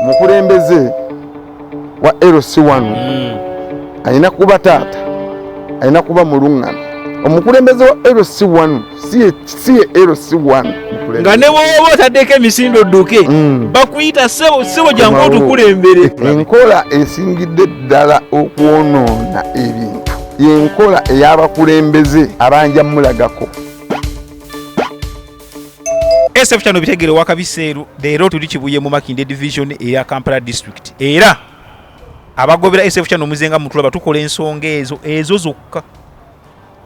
mukulembeze wa LC1 alina kuba taata, alina kuba mulungana. Omukulembeze wa LC1 si ye LC1 nga ne bwoba otaddeko emisindo dduke bakuyita sebo jangu otukulembere. Enkola esingidde ddala okwonoona ebintu y'enkola ey'abakulembeze abanjamulagako. SF Channel bitegere wakabiseeru leero tuli Kibuye mu Makindye division eya Kampala district era abagobera SF Channel muzenga mutulaba tukola ensonga ezo zokka.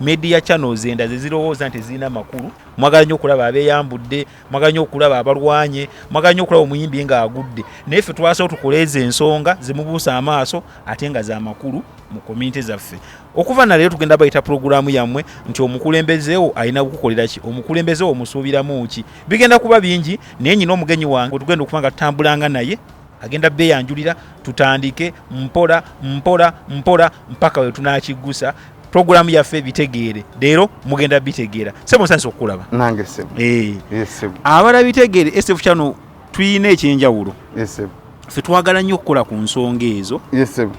Media channels enda zirowooza nti zina makulu, mwagala nnyo okulaba abeeyambudde, mwagala nnyo okulaba abalwanye, mwagala nnyo okulaba omuyimbi nga agudde, naye ffe twasawo tukoleeza ensonga zimubuusa amaaso ate nga za makulu mu community zaffe. Okuva na leero tugenda bayita programu yammwe nti omukulembezeewo alina kukukolera ki, omukulembezeewo omusuubiramu ki. Bigenda kuba bingi naye nyina omugenyi wange tugenda okuba nga tutambulanga naye agenda beeyanjulira tutandike mpola mpaka we tunaakiggusa. Programu yaffe bitegeere leero mugenda bitegeera. Sebo nsanso okulaba nange sebo sebo abala bitegeere SF Channel tuyina ekyenjawulo sebo ffe twagala nnyo okukola ku nsonga ezo sebo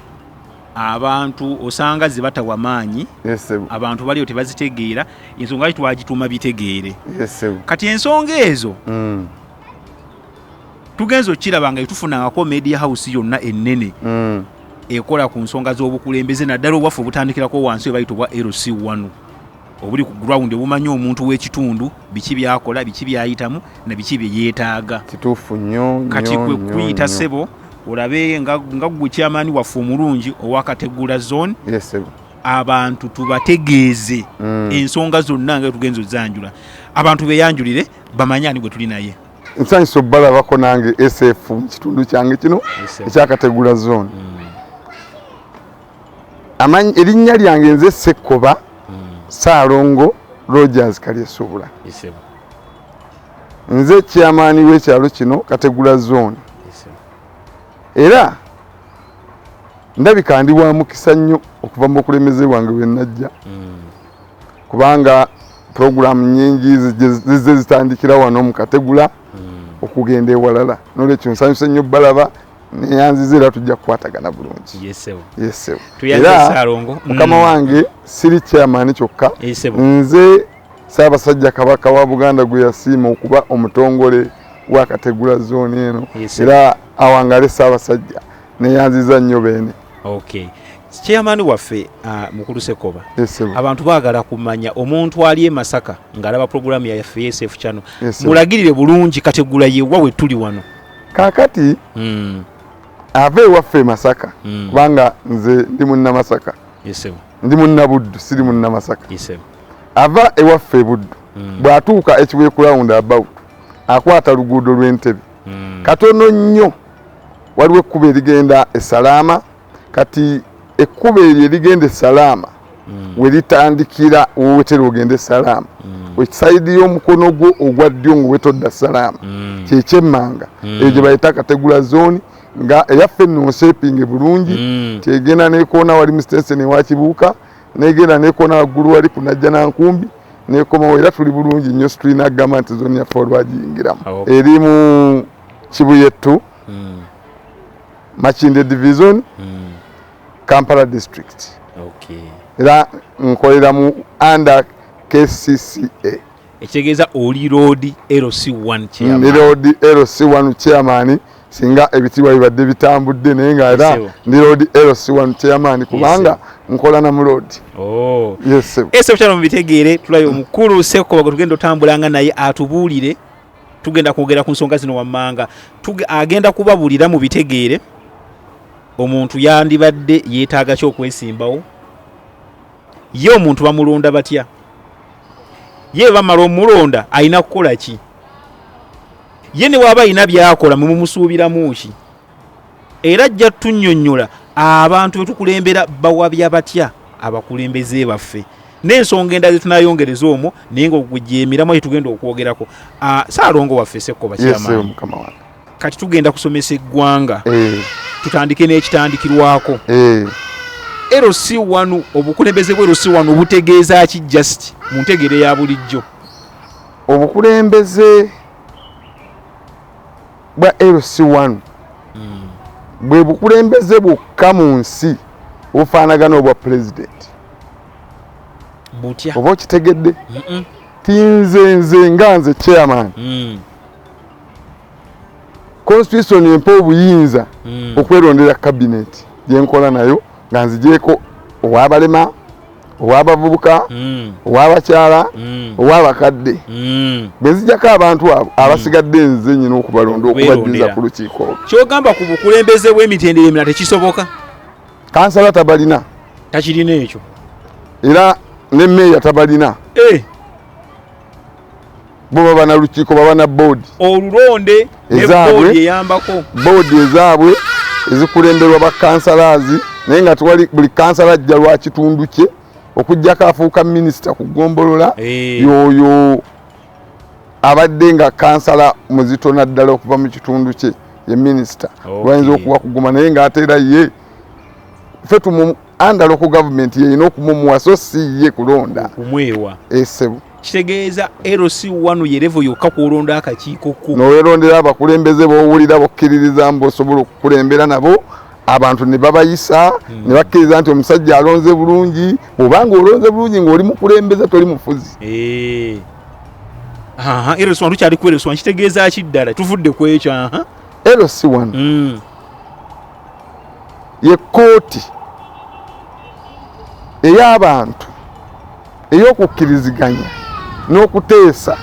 abantu osanga zibatawa maanyi sebo abantu baliyo tebazitegeera ensonga twagituma bitegeere sebo kati ensonga ezo tugenzo okiraba nga tufunangako media house yonna ennene ekola ku nsonga z'obukulembeze naddala obwaffe obutandikirako wansi bayitibwa LC1 obuli ku ground obumanyi omuntu w'ekitundu biki byakola biki byayitamu na biki bye yeetaaga. Kituufu nnyo kati kwe kuyita sebo olabe nga gwe kyamaani waffe omulungi owakategula zone abantu tubategeeze ensonga zonna nga tugenza ozanjula abantu beyanjulire bamanyani gwe tuli naye. Nsanyisa obbalabako nange SF mu kitundu kyange kino ekyakategula zone. Amanyi erinnya lyange nze Ssekkoba Saalongo Rogers Kalyesuubula. Nze kyamaani w'ekyalo kino kategula zone. Era ndabika ndi wa mukisa nnyo okuva mu bukulembeze bwange bwe najja kubanga programu nnyingi zize zitandikira wano mu kategula okugenda ewalala n'olwekyo nsanyuse nnyo balaba neyanziza era tujja kukwatagana bulungi. Yesebo era mukama wange siri chairman kyokka nze Ssaabasajja Kabaka wa Buganda gwe yasiima okuba omutongole wa kategula zone eno era awangale Ssaabasajja neyanziza nnyo beene. Chairman waffe mukulu Ssekkoba abantu baagala kumanya omuntu ali e Masaka ng'alaba programu yaffe SF Channel mulagirire bulungi kategula yewa we tuli wano kakati ave waffe Masaka kubanga nze ndi munna Masaka ndi munna Buddu siri munna Masaka ava ewaffe Buddu bw'atuuka ekibuye ku roundabout akwata luguudo lw'Entebbe katono nnyo waliwo ekkubo erigenda e Salaama kati ekkubo eryo erigenda e Salaama we litandikira wewetera ogenda e Salaama ekisayidi y'omukono gwo ogwa ddyo ng'owetodda Salaama kyekyemmanga eyo gye bayita kategula zone nga eyaffe nno nsepinge bulungi kyegenda nekoona wali mu station ewa Kibuuka negenda nekoona waggulu wali ku Najja Nankumbi nekomawo era tuli bulungi nnyo tulina agamba nti zone yaffe olwagiyingiramu eri mu Kibuyettu Makindye division Kampala district era nkolera mu under KCCA ekitegeeza oli road LC1 chairman singa ebitiibwa bibadde bitambudde naye nga era ndi road LC1 chairman kubanga nkola na mu road. SF Channel bitegeere tulayo omukulu Ssekkoba tugenda otambulanga naye atubuulire tugenda kwogera ku nsonga zino wammanga agenda kubabuulira mu bitegeere omuntu yandibadde yeetaaga ki okwesimbawo ye omuntu bamulonda batya ye bamala omulonda alina kukola ki ye ne waba alina byakola mumusuubiramu ki era ajja tunnyonnyola abantu betukulembera bawabya batya abakulembeze baffe n'ensonga endala zetunayongereza omwo naye ngaogujjeemiramu ayo tugenda okwogerako. Saalongo waffe Ssekkoba kyamaanyi kati tugenda kusomesa eggwanga tutandike n'ekitandikirwako LC1 obukulembeze bwe LC1 obutegeeza ki just mu ntegere ya bulijjo? Obukulembeze bwa LC1 bwe bukulembeze bwokka mu nsi obufaanagana obwa president oba okitegedde tinze nga nze chairman constitution empa obuyinza okwerondera cabinet gyenkola nayo nga nzigyeko owabalema owabavubuka owabakyala owabakadde bwenzijjako abantu abo abasigadde nze nyina okubalonda okubajjuza ku lukiiko kyogamba ku bukulembeze bw'emitendera emirala tekisoboka kansala tabalina takirina ekyo era ne meeya tabalina bo baba na lukiiko baba na boodi olulonde boodi eyambako boodi ezaabwe ezikulemberwa bakansalaazi naye nga tewali buli kansala ajja lwa kitundu kye okujjako afuuka minisita kugombolola yoyo abadde nga kansala muzitona ddala okuva mu kitundu kye ye minisita lwayinza okuba kuguma naye ng'ate era ye ffe under local government yeyina okumumuwa so si ye kulonda kumwewa esebo kitegeeza LC1 ye level yokka kulonda akakiiko ko n'owerondera abakulembeze b'owulira bokkiririza mbosobola okukulembera nabo abantu ne babayisa ne bakkiriza nti omusajja alonze bulungi obanga olonze bulungi ng'oli mukulembeze toli mufuzi LC1 tukyali ku LC1 kitegeeza ki ddala tuvudde ku ekyo LC1 ye kooti ey'abantu ey'okukkiriziganya n'okuteesa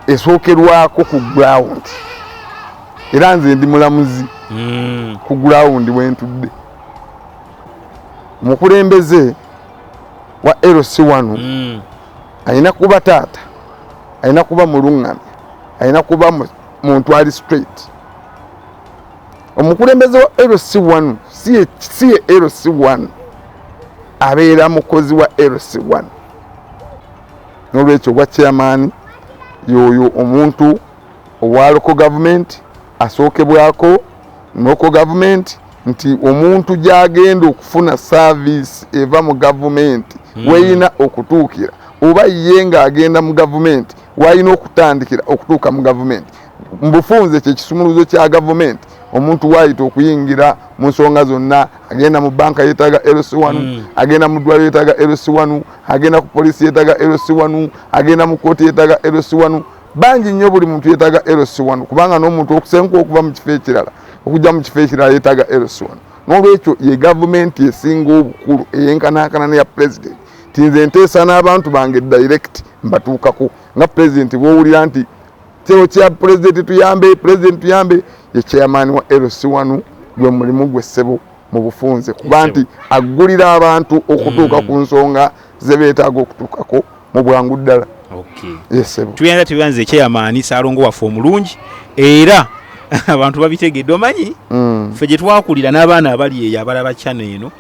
esookerwako ku ground era nze ndi mulamuzi ku ground wentudde omukulembeze wa LC1 alina kuba taata alina kuba mulungamya alina kuba muntu ali straight omukulembeze wa LC1 si ye LC1 abeera mukozi wa LC1 n'olwekyo obwa chairman yoyo omuntu owa local government asookebwako local government nti omuntu gyagenda okufuna service eva mu government weyina okutuukira oba ye ng'agenda mu government wayina okutandikira okutuuka mu government mbufunze kyekisumuluzo kya government omuntu waayita okuyingira mu nsonga zonna agenda mu banka yeetaaga LC1 agenda mu ddwaliro yeetaaga LC1 agenda ku poliisi yeetaaga LC1 agenda mu kooti yeetaaga LC1 bangi nnyo buli muntu yeetaaga LC1 kubanga n'omuntu okusenguka okuva mu kifo ekirala okujja mu kifo ekirala yeetaaga LC1 n'olwekyo ye gavumenti esinga obukulu eyenkanankana neya president tinze nteesa n'abantu bange direct mbatuukako nga president bw'owulira nti kyeo kya president tuyambe ye chairman wa LC1 gwe mulimu gwe ssebo mu bufunze kuba nti aggulira abantu okutuuka ku nsonga ze beetaaga okutuukako mu bwangu ddala. Yesebo tuyinza tubanze chairman Saalongo waffe omulungi era abantu babitegedde omanyi ffe gye twakulira n'abaana abali eyo abalaba channel eno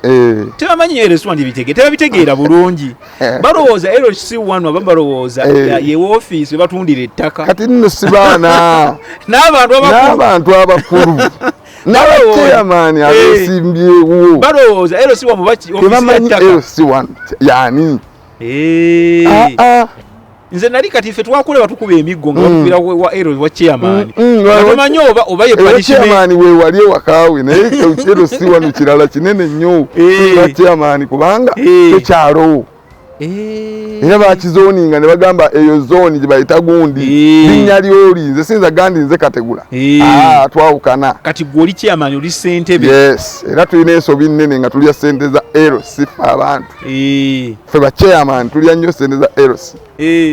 tebamanyi LC1 bitegedde tebabitegeera bulungi balowooza LC1 aba balowooza ye woofiisi we batundira ettaka kati nno si baana n'abantu abakulu n'abachairman abesimbyewo balowooza LC1 tebamanyi LC1 yaani nze nali kati ffe twakule batukuba emiggo nga bakubira wa chairman bamanyi oba ye punishment chairman we wali ewakaawe naye LC1 kirala kinene nnyo wa chairman kubanga tekyalo era bakizoninga ne bagamba eyo zoni gye bayita gundi linnya lyoli nze sinza gandi nze kategula twawukana kati gwoli chairman oli ssentebe yes era tulina ensobi nnene nga tulya ssente za LC abantu ffe ba chairman tulya nnyo ssente za LC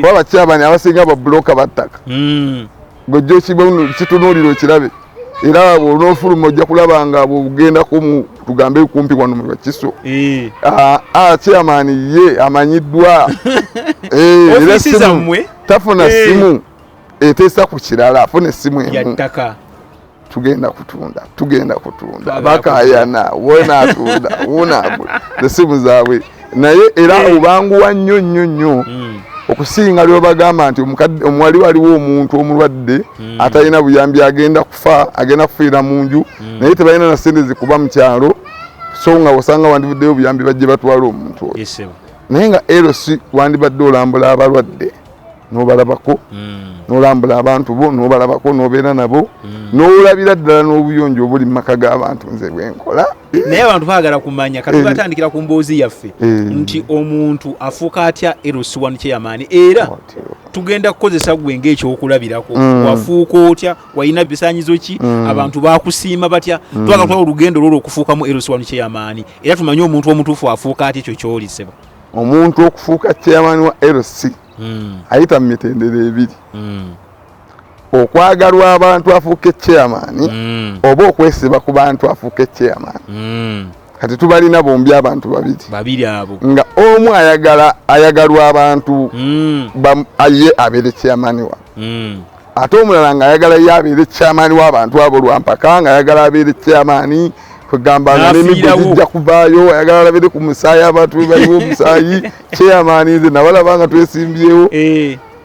kuba ba chairman abasinga ba bloka battaka gojjo kitunuulira okirabe era bw'onoofuluma ojja kulaba nga bw'ogenda tugambe kumpi wano mu Bakiso chairman ye amanyiddwa era simu tafuna simu eteesa ku kirala afuna essimu emu tugenda kutunda bakayana wona atunda wona essimu zaabwe naye era obanguwa nnyo okusinga lyo bagamba nti omuwali waliwo omuntu omulwadde atalina buyambi agenda kufiira mu nju naye tebalina na ssente zikuba mu kyalo so nga osanga wandivuddeyo obuyambi bajje batwala omuntu oyo naye nga LC wandibadde olambula abalwadde n'obalabako n'olambula abantu bo n'obalabako n'obeera nabo n'olabira ddala n'obuyonjo obuli mu maka g'abantu nze bwenkola. Naye abantu baagala kumanya kati batandikira ku mboozi yaffe nti omuntu afuuka atya LC1 chairman era tugenda kukozesa gwe ng'ekyokulabirako wafuuka otya walina bisaanyizo ki abantu bakusiima batya twagala tutwala olugendo lwolwo okufuukamu LC1 chairman era tumanye omuntu omutuufu afuuka atya ekyo kyoliseba. Omuntu okufuuka chairman wa LC ayita mu mitendera ebiri okwagalwa abantu afuuke chairman oba okwesiba ku bantu afuuke chairman. Kati tubalina bombi abantu babiri abo nga omu ayagalwa abantu aye abeere chairman wa ate omulala nga ayagala ye abeere chairman w'abantu abo lwampaka nga ayagala abeere chairman kugamba nga n'emiggo gijja kuvaayo ayagala alabire ku musaayi abantu be baliwo omusaayi chairman nze nabalaba nga twesimbyewo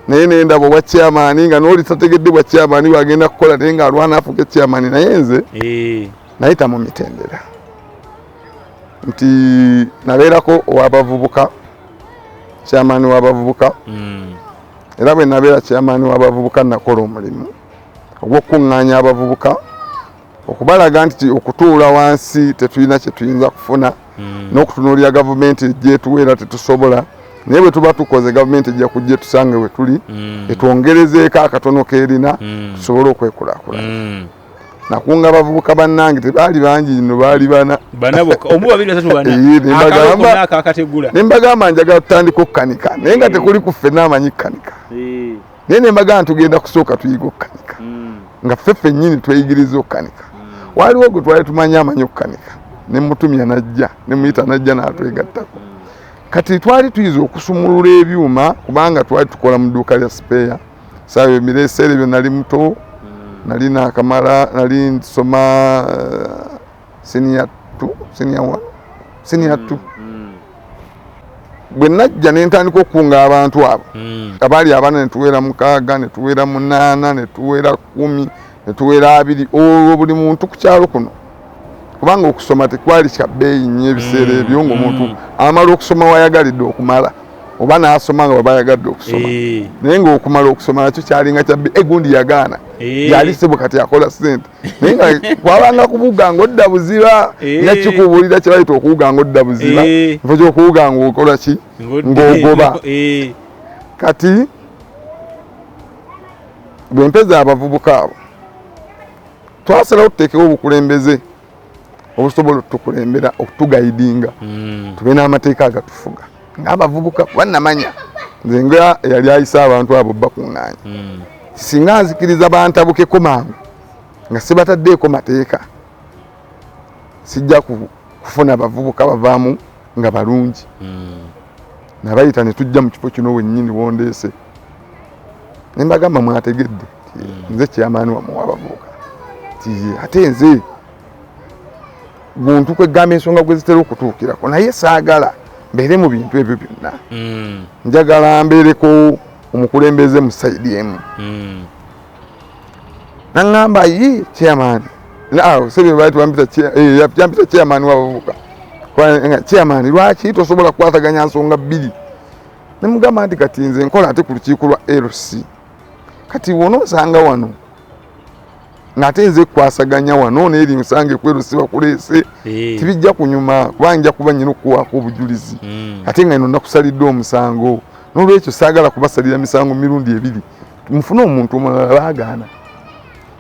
naye nendaba obwa chairman nga n'oli tategedde bwa chairman bwagenda kukola naye ng'alwana afuuke chairman naye nze nayita mu mitendera nti nabeerako ow'abavubuka chairman w'abavubuka era bwe nabeera chairman w'abavubuka nakola omulimu ogw'okukuŋŋaanya abavubuka okubalaga nti okutuula wansi tetulina kye tuyinza kufuna n'okutunuulira gavumenti gyetuweera tetusobola naye bwe tuba tukoze gavumenti ejja kujja tusange we tuli etwongerezeeko akatono keerina tusobole okwekulaakulana. Nakunga abavubuka bannange tebaali bangi nno baali bana ne mbagamba njagala tutandika okukanika naye nga tekuli ku ffe n'amanyi kukanika naye ne mbagamba tugenda kusooka tuyiga okukanika nga ffeffe nnyini tweyigiriza okukanika. Waliwo gwe twali tumanyi amanyi okukanika ne mutumya najja ne muyita najja n'atwegattako. Kati twali tuyiza okusumulula ebyuma kubanga twali tukola mu dduuka lya sipeeya saawa ebireeseera ebyo nali muto nali nakamala nali nsoma senior 2 bwe najja ne ntandika okukunga abantu abo abaali abana ne tuweera 6 ne tuweera 8 ne tuweera 10 ne tuweera 2 olwo buli muntu ku kyalo kuno kubanga okusoma tekwali kya bbeeyi nnyo ebiseera ebyo ng'omuntu amala okusoma wayagalidde okumala oba n'asoma nga baba yagadde okusoma naye ng'okumala okusoma nakyo kyalinga kya bbeeyi egundi yagaana yali sebo kati akola ssente naye nga kwabanga kubuga ng'odda buziba nga kikubuulira kye bayita okubuga ng'odda buziba kifo ky'okubuga ng'okola ki ng'ogoba. Kati bwe mpeza abavubuka abo twasalawo tuteekewo obukulembeze obusobola okutukulembera okutugayidinga tube n'amateeka agatufuga ng'abavubuka bannamanya nze nga eyali ayisa abantu abo bakuŋŋaanya singa nzikiriza bantabukeko mangu nga sibataddeeko mateeka sijja kufuna bavubuka bavaamu nga balungi nabayita ne tujja mu kifo kino wennyini wondeese ne mbagamba mwategedde nze kyamaani wammwe w'abavubuka ate nze muntu kwegamba ensonga gwe zitera okutuukirako naye saagala mbeere mu bintu ebyo byonna njagala mbeereko omukulembeze mu sayidi emu naŋŋamba yi chairman sebe baali yampita chairman w'abavubuka chairman lwaki tosobola kukwataganya nsonga 2 ne mugamba nti kati nze nkola ate ku lukiiko lwa LC kati wonoosanga wano ng'ate nze kwasaganya wano n'eri nsange kwerusiba kuleese tibijja kunyuma kuba nja kuba nyina okuwaako obujulizi ate nga ino nakusaliddwa omusango n'olwekyo saagala kubasalira misango mirundi 2 mufune omuntu omulala baagaana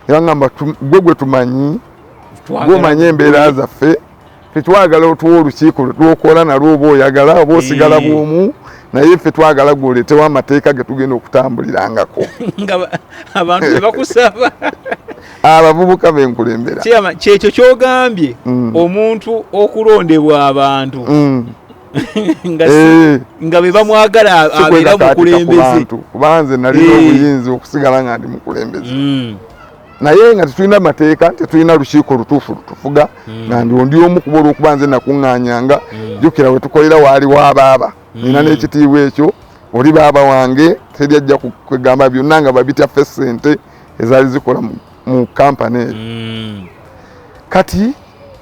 era ngamba gwe tumanyi gwomanyi embeera zaffe tetwagala otuwa olukiiko lwetwokola nalwo oba oyagala oba osigala bwomu naye ffe twagala gwoleetewo amateeka ge tugenda okutambulirangako abantu bebakusaba abavubuka benkulembera kyekyo kyogambye omuntu okulondebwa abantu nga be bamwagala abeera mukulembeze kuba nze nalina obuyinza okusigala nga ndi mukulembeze naye nga tetulina mateeka tetulina lukiiko lutuufu lutufuga nga ndi omu kuba olw'okuba nze nakuŋŋaanyanga jjukira we tukolera waali wabaaba nina n'ekitiibwa ekyo oli baaba wange teri ajja kwegamba byonna nga babitaffe ssente ezaali zikola mu kampani eyo kati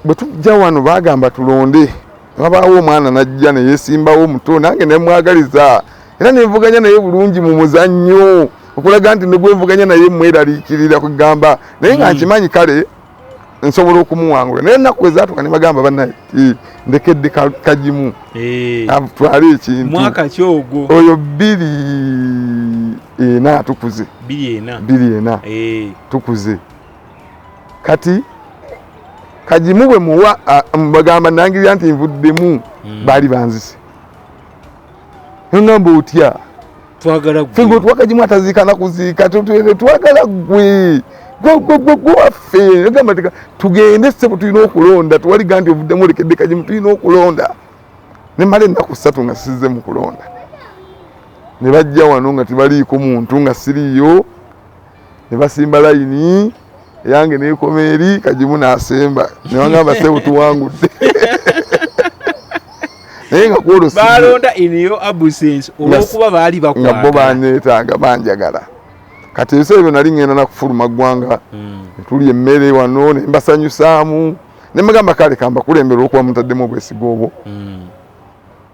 bwe tujja wano baagamba tulonde wabaawo omwana najja ne yeesimbawo muto nange ne mwagaliza era nevuganya naye bulungi mu muzannyo okulaga nti negwe nvuganya naye mweraliikirira kugamba naye nga nkimanyi kale nsobola okumuwangula naye ennaku ezaatuka ne bagamba bannaye ndekedde kagimu atwale ekintu mwaka ki ogwo oyo 2 tukuze 2 tukuze kati kagimu bwe muwa bagamba nangirira nti nvuddemu baali banzise ngamba otya twagala gwe fingo twakagimu ataziika kuziika twagala gwe waffe gamba tugende ssebo tulina okulonda tuwaliga nti ovuddemu olekedde kagimu tulina okulonda ne mala ennaku 3 nga sizze mu kulonda ne bajja wano nga tebaliiko muntu nga siriyo ne basimba layini yange neekoma eri kagimu n'asemba ne bagamba ssebo tuwangudde naye nga kwolwo balonda iniyo absence olwokuba baali bakwata nga bo banneetaaga banjagala kati ebiseera ebyo nali ngenda nakufuluma ggwanga netuli emmere wano ne mbasanyusaamu ne mbagamba kale kambakulembera okuba mutaddemu obwesiga obwo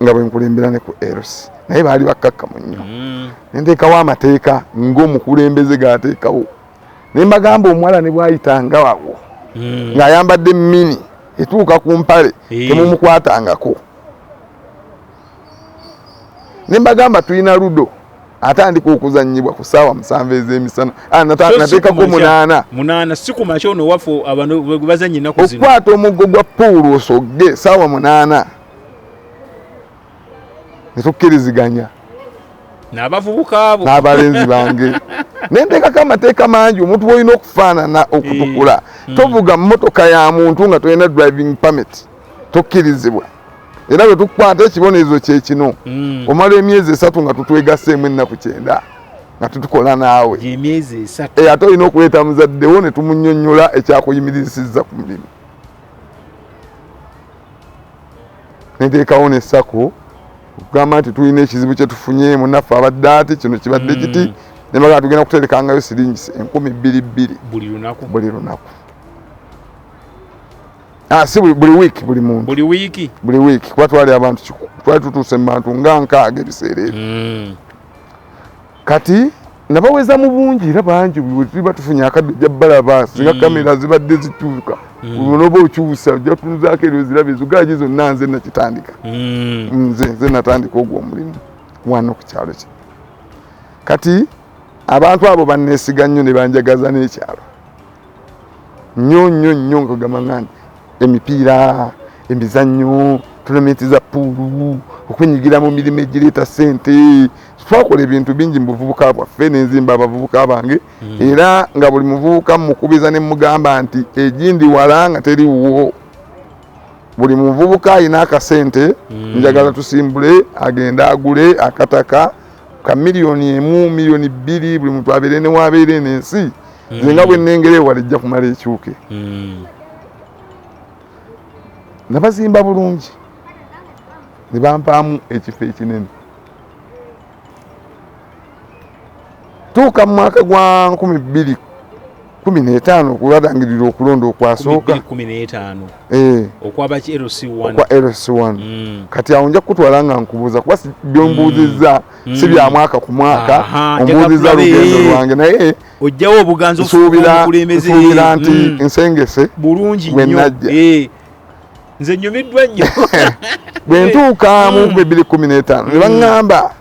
nga bwe nkulembera ne ku eros naye baali bakkakkamu nnyo ne nteekawo amateeka ng'omukulembeze gaateekawo ne mbagamba omuwala ne bw'ayitanga wawo ng'ayambadde mini etuuka ku mpale temumukwatangako ne mbagamba tulina ludo atandika okuzannyibwa ku ssaawa 7 ez'emisana nateekako 8 si ku makya ono waffe abantu bwe bazannya ennaku zino okukwata omuggo gwa puulu osogge ssaawa 8 ne tukkiriziganya n'abavubuka abo n'abalenzi bange ne nteekako amateeka mangi omuntu bw'olina okufaanana okutukula tovuga mmotoka ya muntu nga tolina driving permit tokkirizibwa era bwe tukwata ekibonerezo kyekino omala emyezi 3 nga tutwegaseemu ennaku 9 nga tutukola naawe emyezi 3 ate olina okuleeta muzaddewo ne tumunnyonnyola ekyakuyimirizisizza ku mulimu neteekawo n'essako okugamba nti tulina ekizibu kye tufunye munnaffe abadde ati kino kibadde kiti ne bagamba tugenda kuterekangayo siringi 2,200 buli lunaku si buli wiiki buli wiiki kuba twali abantu twali tutuuse mu bantu nga 6 ebiseera ebyo kati nabaweza mu bungi era bangi tuba tufunye akadde ojja balaba singa kamera zibadde zituuka noba okyusa ojja tunzaako eryo zirabe ezogaagi zonna nze nakitandika nze natandika ogwo omulimu wano ku kyalo kye kati abantu abo banneesiga nnyo ne banjagaza n'ekyalo nnyo nga kugamba nga nti emipiira emizannyo tournamenti za puulu okwenyigira mu mirimu egireeta ssente twakola ebintu bingi mu buvubuka bwaffe nenzimba abavubuka bange era nga buli muvubuka mukubiza ne mugamba nti egindi wala nga teriwo buli muvubuka alina akasente njagala tusimbule agenda agule akataka ka miliyoni 1 miliyoni 2 buli muntu abeere ne wabeere n'ensi nze nga bwe nnengera ewala ejja kumala ekyuke nabazimba bulungi ne bampaamu ekifo ekinene tuuka mu mwaka gwa 2015 okubalangirira okulonda okwasooka okwaba LC1 kati awo nja kutwala nga nkubuuza kuba byombuuzizza si bya mwaka ku mwaka ombuuzizza lugendo lwange naye ojjawo obuganza osuubira nti nsengese bulungi bwenajja nze nyumiddwa nnyo bwe ntuuka mu 2015 ne baŋŋamba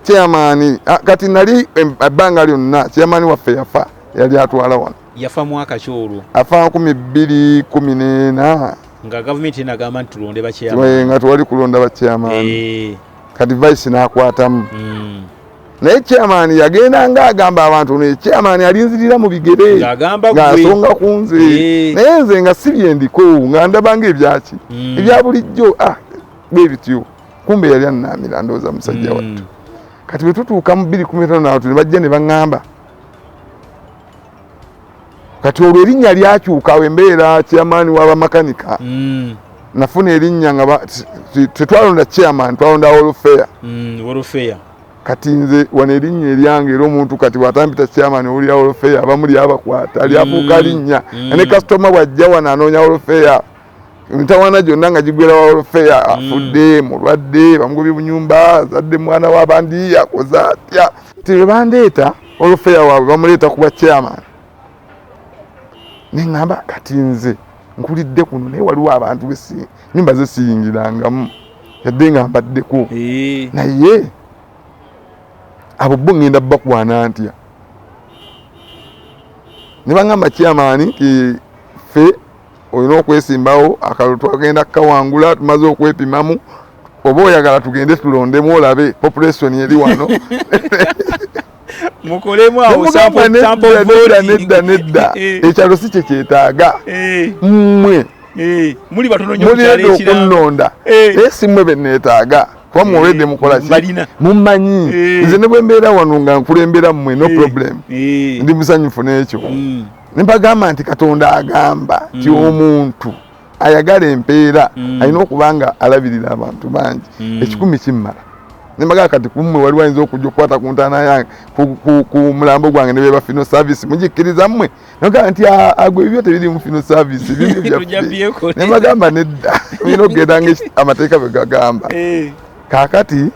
chairman kati nali ebbanga lyonna chairman waffe yafa yali atwala wano yafa mwaka kyolwo afa 2014 nga gavumenti enagamba nti tulonde bachairman nga twali kulonda bachairman kati vice n'akwatamu naye chairman yagenda ng'agamba abantu naye chairman alinzirira mu bigere ng'asonga ku nze naye nze nga si byendiko nga ndabanga ebyaki ebya bulijjo bwe bityo kumbe yali annaamira ndowooza musajja wattu kati bwe tutuuka mu 2015 n'abantu ne bajja ne baŋŋamba kati olwo erinnya lyakyuka awo embeera chairman w'abamakanika nafuna erinnya nga tetwalonda chairman twalonda Wolfeya kati nze wano erinnya eryange era omuntu kati bw'atampita chairman owulira Wolfeya abamuli abakwata lyafuuka linnya ne kasitoma bw'ajja wano anoonya Wolfeya mitawana gyonna nga gigwera welfare afudde mulwadde bamugobye bunyumba zadde mwana w'abandi yakoze atya tebandeeta welfare waabwe bamuleeta kuba chairman neŋŋamba kati nze nkulidde kuno naye waliwo abantu nyumba ze siyingirangamu yadde nga mbaddeko naye abo bo ŋŋenda bakwana ntya ne baŋŋamba chairman ffe olina okwesimbawo akalulu twagenda kukawangula tumaze okwepimamu oba oyagala tugende tulondemu olabe population eri wano mukolemu awo nedda ekyalo si kye kyetaaga mmwe muli batono nnyo okunonda si mmwe benneetaaga kuba muwedde mukola ki mummanyi nze ne bwe mbeera wano nga nkulembera mmwe no problem ndi musanyufu n'ekyo nembagamba nti Katonda agamba ti omuntu ayagala empeera alina okuba nga alabirira abantu bangi ekikumi kimmala nembaga kati kumwe wali wayinza okujja okukwata ku ntaana yange ku mulambo gwange ne beba fino service mugikkiriza mmwe nogaa nti agwe ebyo tebiri mu fino service bibyo byaffe nembagamba nedda olina okugenda amateeka bwe gagamba kaakati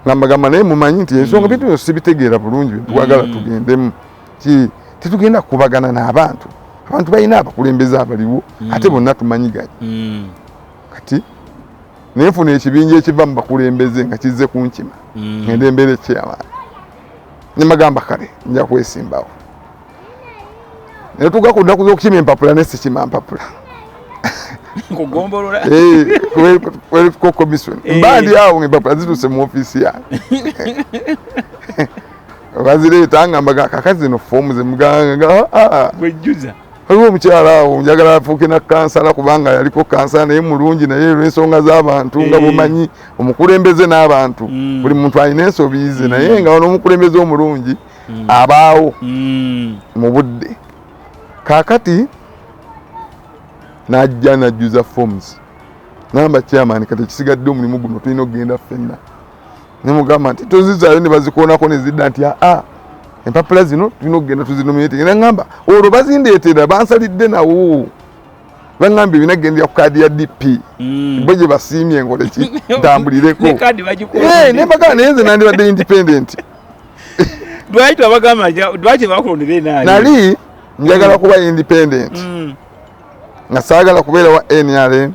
ngambagamba naye mumanyi nti ensonga bintu sibitegeera bulungi twagala tugendemu tetugenda kukubagana n'abantu abantu balina abakulembeze abaliwo ate bonna tumanyiganye kati nenfuna ekibinja ekiva mu bakulembeze nga kizze kunkima ngende embeera ekyamaani nemagamba kale nja kwesimbawo naye tugakunda kuza okukima empapula ne sikima mpapula kugombolola ko commission mbandi awo ngempapula zituse mu ofisi yange bazireeta ngamba kakati zino foomu zemuganga gwejjuza waliwo omukyala awo njagala afuuke na kansala kubanga yaliko kansala naye mulungi naye olw'ensonga z'abantu nga bumanyi omukulembeze n'abantu buli muntu alina ensobi ze naye nga wano omukulembeze omulungi abaawo mu budde kaakati najja najjuza forms namba chairman kati kisigadde omulimu guno tulina okugenda ffenna nemugamba nti tozizaayo ne bazikoonako ne zidda nti empapula zino tulina okugenda tuzinominate era ngamba olwo bazindeetera bansalidde nawo baŋŋambye binagendera ku kaadi ya DP bo gye basiimye ngoleki ntambulireko nembagamba naye nze nandibadde independent nali njagala kuba independent nga saagala kubeera wa NRM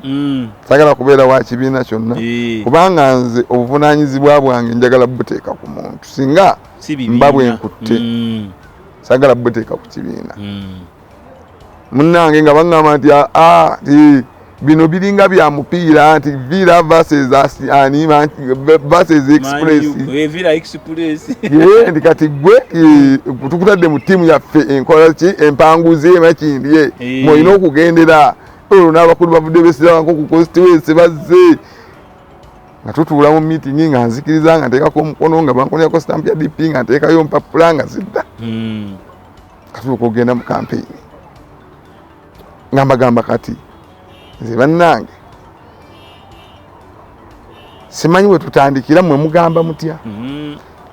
saagala kubeera wa kibiina kyonna kubanga nze obuvunaanyizibwa bwange njagala buteeka ku muntu singa mba bwenkutte saagala buteeka ku kibiina munnange nga baŋŋamba nti bino biringa bya mupiira nti Villa versus Express nti kati gwe tukutadde mu ttiimu yaffe enkola ki empanguzi emakindye mwolina okugendera olwo n'abakulu bavudde besirabanko ku constituency bazze nga tutuula mu meeting nga nzikiriza nga nteekako omukono nga bankonako stamp ya DP nga nteekayo mpapula nga zidda katuuka okugenda mu campaign nga mbagamba kati nze bannange simanyi we tutandikira mmwe mugamba mutya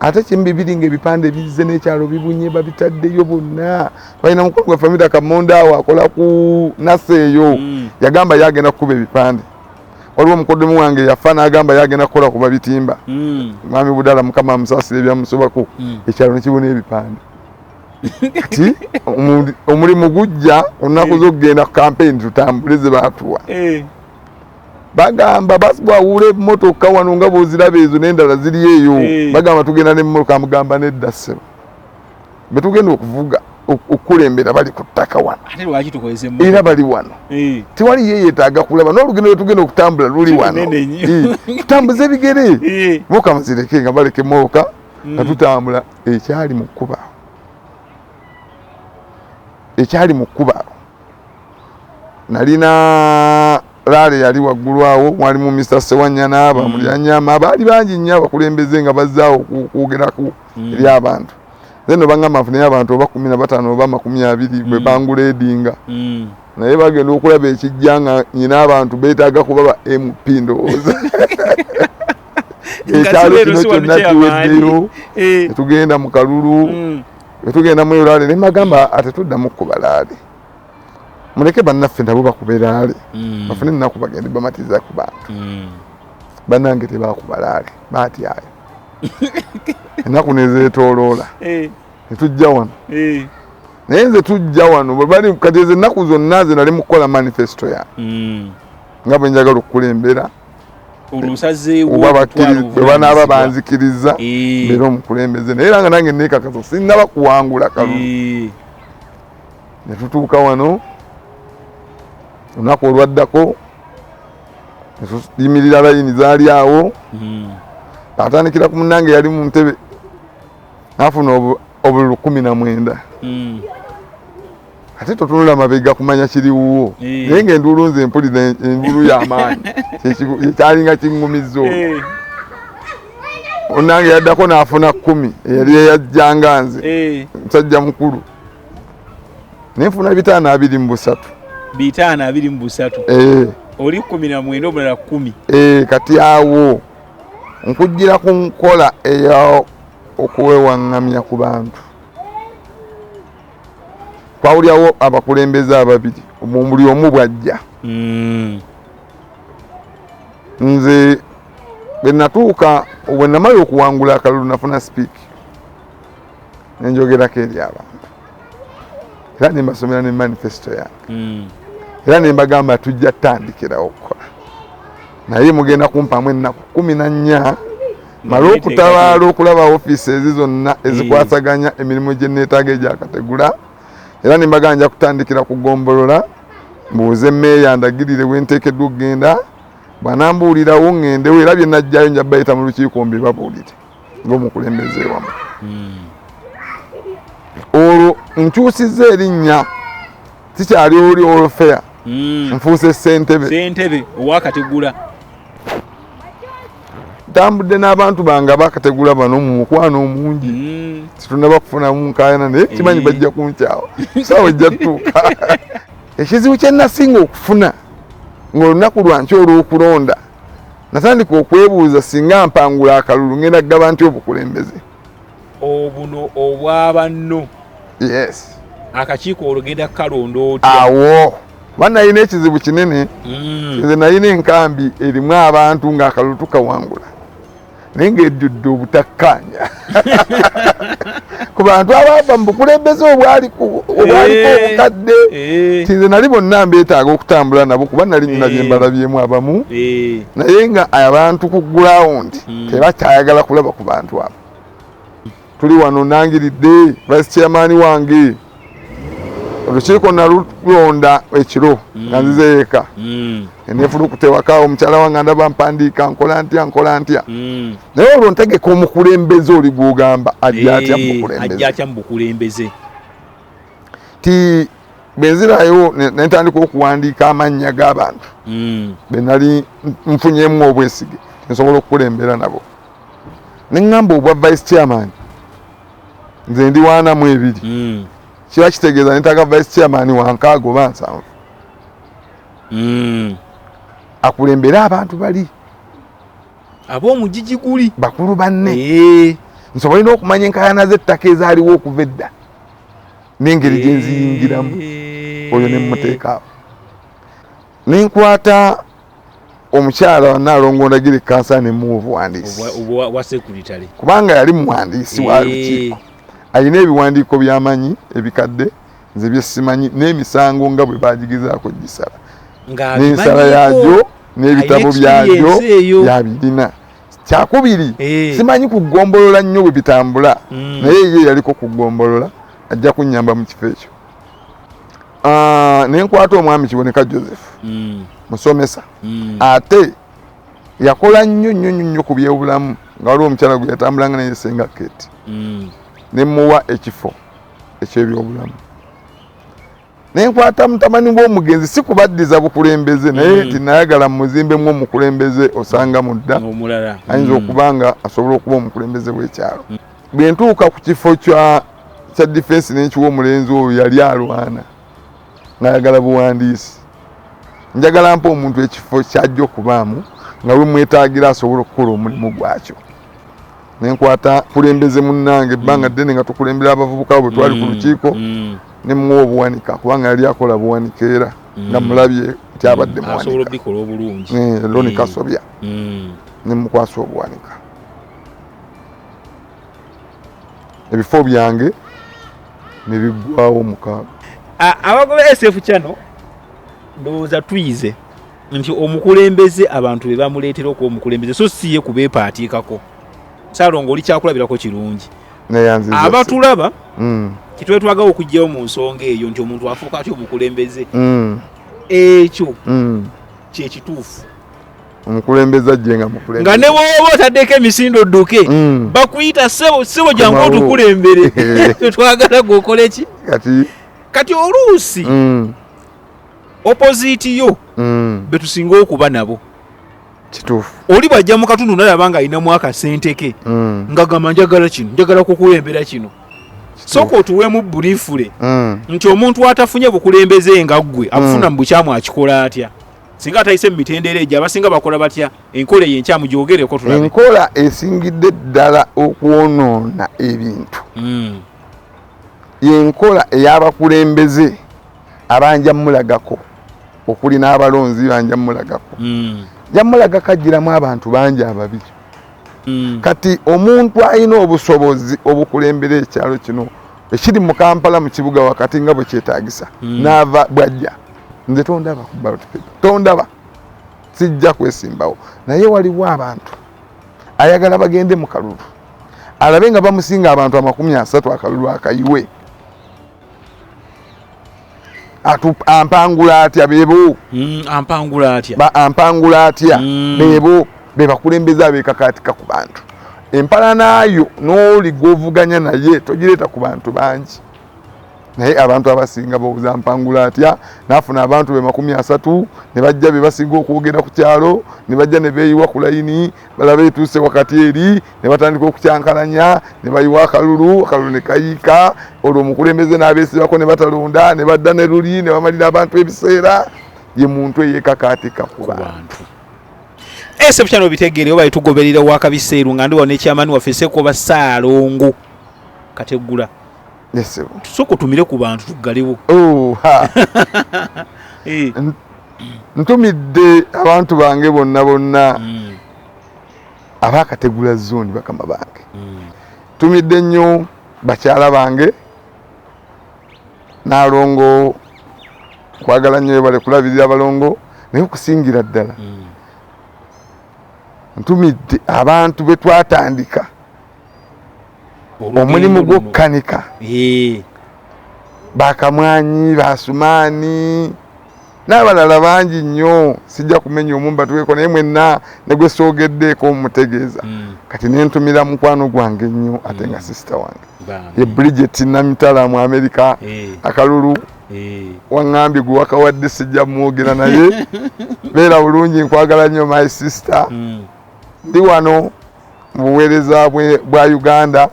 ate kimbibiri ng'ebipande bizze n'ekyalo bibunye babitaddeyo bonna balina mukulu gwe famira Kamonda awo akola ku naseeyo yagamba yagenda kukuba ebipande waliwo omukoddomu wange yafa n'agamba yagenda kukola kuba bitimba mwami Budala Mukama amusaasira ebyamusobako ekyalo nekibuna ebipande kati omulimu gujja olunaku z'okugenda ku campaign tutambule ze baatuwa bagamba basibwawuula emmotoka wano nga bw'oziraba ezo n'endala ziri eyo bagamba tugenda n'emmotoka mugamba nedda ssebo be tugenda okuvuga okukulembera bali ku ttaka wano era bali wano tewali yeetaaga kulaba n'olugendo lwe tugenda okutambula luli wano tutambuze ebigere moka mazireke nga baleka emmotoka nga tutambula ekyali mu kkuba nalina laale yali waggulu awo mwalimu Mr. Sewanyana bamulyanyama baali bangi nnyo abakulembeze nga bazzaawo kwogerako eri abantu zeno bangamba nfunayo abantu oba 15 oba 20 bwe banguleedinga naye bagenda okulaba ekijja nga nyina abantu beetaaga kuba ba MP ndowooza ekyalo kino kyonna kiweddeyo tugenda mu kalulu tugenda mu laale ne magamba ate tuddamu kuba laale muleke bannaffe nabo bakuberaale bafune ennaku bagende bamatiza ku bantu bannange tebakubalaale baatyayo ennaku nezeetooloola netujja wano naye nze tujja wano bali kati ezo ennaku zonna ze nali mu kukola manifesto ya nga bwe njagala okukulembera bwe banaaba banzikiriza mbeera omukulembeze naye era nga nange neekakasa sinnaba kuwangula kalulu ne tutuuka wano olunaku olwaddako ne tuyimirira layini zaali awo atandikira ku munnange yali mu ntebe n'afuna obululu 19 ate totunula mabega kumanya kiriwuwo naye ng'enduulu nze mpulira enduulu y'amaanyi kyalinga kiŋŋumizza olwo onnange yaddako n'afuna 10 eyali eyajjanga nze musajja mukulu nenfuna 523 oli 19 omulala 10 kati awo nkujjira ku nkola eya okuwewaŋŋamya ku bantu twawulyawo abakulembeze ababiri buli omu bwajja nze bwe natuuka bwe namala okuwangula akalulu nafuna sipiiki nenjogerako eri abantu era nembasomera ne manifesto yange era nembagamba tujja tandikirawo okukola naye mugenda kumpamu ennaku 14 mala okutabaala okulaba ofiisi ezi zonna ezikwasaganya emirimu gye neetaaga egyakategula era nembagamba nja kutandikira kugombolola mbuuze emmeeya ndagirire wenteekeddwa okugenda bwanambuulirawo ŋŋendewo era bye najjayo nja bayita mu lukiiko mbibabuulire ng'omukulembeze wamu olwo nkyusizza erinnya tikyali oli olfeya nfuuse ssentebe owakategula ntambudde n'abantu bange abakategula bano mu mukwano omungi situnaba kufunamu nkaayana naye kimanyi bajja kunkyawa sawa ejja tutuuka ekizibu kye nasinga okufuna ng'olunaku lwanki olw'okulonda natandika okwebuuza singa mpangula akalulu ngenda kugaba nti obukulembeze obuno obwabanno yes akakiiko olugenda kukalonda otya awo banayina ekizibu kinene nze nayina enkambi erimu abantu ng'akalulu tukawangula naye ng'ejjudde obutakkaanya ku bantu abaava mu bukulembeze obwaliko obukadde tinze nali bonna mbeetaaga okutambula nabo kuba nali nyina bye mbalabyemu abamu naye nga abantu ku gurawundi tebakyayagala kulaba ku bantu abo tuli wano nangiridde vice chairman wange olukiiko nalulonda ekiro nga nzize eka nefulukuta ewaka omukyala wange ndaba mpandiika nkola ntya naye olwo ntegeka omukulembeze oli gwogamba ajja atya mu bukulembeze ti benzirayo nentandika okuwandiika amannya g'abantu benali nfunyemu obwesige nsobola okukulembera nabo neŋŋamba obwa vice chairman nze ndi 42 kiba kitegeeza netaga vice chairman wankaago oba 7 akulembere abantu bali ab'omugigi guli bakulu banne nsobole n'okumanya enkaayana z'ettaka ezaaliwo okuva edda n'engeri gye nziyingiramu oyo ne mmuteekaawo nenkwata omukyala wanaalongo ndagire kansa ne muwa obuwandiisi kubanga yali muwandiisi wa lukiiko ayina ebiwandiiko by'amanyi ebikadde nze bye simanyi n'emisango nga bwe bagigezaako gisala n'ensala yaagyo n'ebitabo byagyo byabirina kyakubiri simanyi kugombolola nnyo bwe bitambula naye ye yaliko kugombolola ajja kunnyamba mu kifo ekyo nenkwata omwami Kiboneka Joseph musomesa ate yakola nnyo ku byobulamu nga waliwo omukyala gwe yatambulanga naye Senga Kate nemuwa ekifo ekyebyobulamu nenkwata mutabani w'omugenzi si kubaddiza bukulembeze naye tinayagala muzimbemu omukulembeze osanga mudda ayinza okubanga asobola okuba omukulembeze w'ekyalo bwe ntuuka ku kifo kya defense n'ekiwa omulenzi oyo yali alwana ng'ayagala buwandiisi njagala mpa omuntu ekifo kyajja okubaamu nga we mwetaagira asobola okukola omulimu gwakyo nenkwata kulembeze munnange ebbanga ddene nga tukulembera abavubuka bwe twali ku lukiiko ne muwa obuwanika kubanga yali akola buwanika era nga mulabye nti abadde muwanika asobola obikola obulungi Loni Kasobya ne mukwasa obuwanika ebifo byange ne biggwawo mukaaga abagoba SF Channel ndowooza tuyize nti omukulembeze abantu be bamuleetera okuba omukulembeze so siye kubeepaatiikako Saalongo oli kyakulabirako kirungi abatulaba kitwe twagala okujjayo mu nsonga eyo nti omuntu afuuka atyo omukulembeze ekyo kyekituufu omukulembeze ajje nga mukulembeze nga ne bw'oba otaddeko emisindo dduke bakuyita sebo jangu otukulembere twagala gwokole ki kati oluusi opposite yo betusinga okuba nabo kituufu oli bwajja mu katundu nalaba nga alinamu akasente ke nga gamba njagala kino njagala kukulembera kino sooka otuweemu buliifule nti omuntu atafunye bukulembeze nga ggwe akufuna mu bukyamu akikola atya singa atayise mu mitendera egyo abasinga bakola batya enkola eyo enkyamu gyogereko tulabe enkola esingidde ddala okwonoona ebintu yenkola ey'abakulembeze abanja mulagako okuli n'abalonzi banja mulagako jamulagako agiramu abantu bangi ababi kati omuntu alina obusobozi obukulembera ekyalo kino ekiri mu Kampala mu kibuga wakati nga bwe kyetaagisa n'ava bwajja nze tondaba ku ballot paper tondaba sijja kwesimbawo naye waliwo abantu ayagala bagende mu kalulu alabe nga bamusinga abantu 30 akalulu akayiwe ampangula atya bebo ampangula atya bebo bebakulembeza abekakatika ku bantu empala nayo n'oli govuganya naye togireeta ku bantu bangi naye abantu abasinga bawuza mpangula atya nafuna abantu be 30 ne bajja be basinga okwogera ku kyalo ne bajja ne beeyiwa ku layini balaba etuuse wakati eri ne batandika okukyankalanya ne bayiwa akalulu ne kayiika olwo omukulembeze n'abeesibako ne batalonda ne badda ne luli ne bamalira abantu ebiseera ye muntu eyekakaatika ku bantu SF Channel bitegeere oba etugoberera wakabiseeru nga ndiwa n'ekyamani waffe Ssekoba Saalongo Kategula tusoko tumire ku bantu tugalewo ntumidde abantu bange bonna abakategula zone bakama bange tumidde nnyo bakyala bange Naalongo kwagala nnyo bale kulabirira abalongo naye okusingira ddala ntumidde abantu betwatandika omulimu gw'okkanika bakamwanyi basumaani n'abalala bangi nnyo sijja kumenya omumba tuweko naye mwenna ne gwe soogeddeeko mumutegeeza kati nentumira mukwano gwange nnyo ate nga sisita wange ye Bridget Namitala mu Amerika akalulu waŋŋambye gwe wakawadde sijja mwogera naye beera bulungi nkwagala nnyo my sister ndi wano mu buweereza bwa Uganda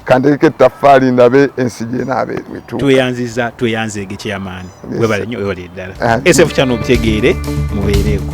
kandeeke ettaffaali ndabe ensi gy'enaabeetu tweyanzege kyamaani webale nnyo webale ddala SF Channel bitegeere mubeereeko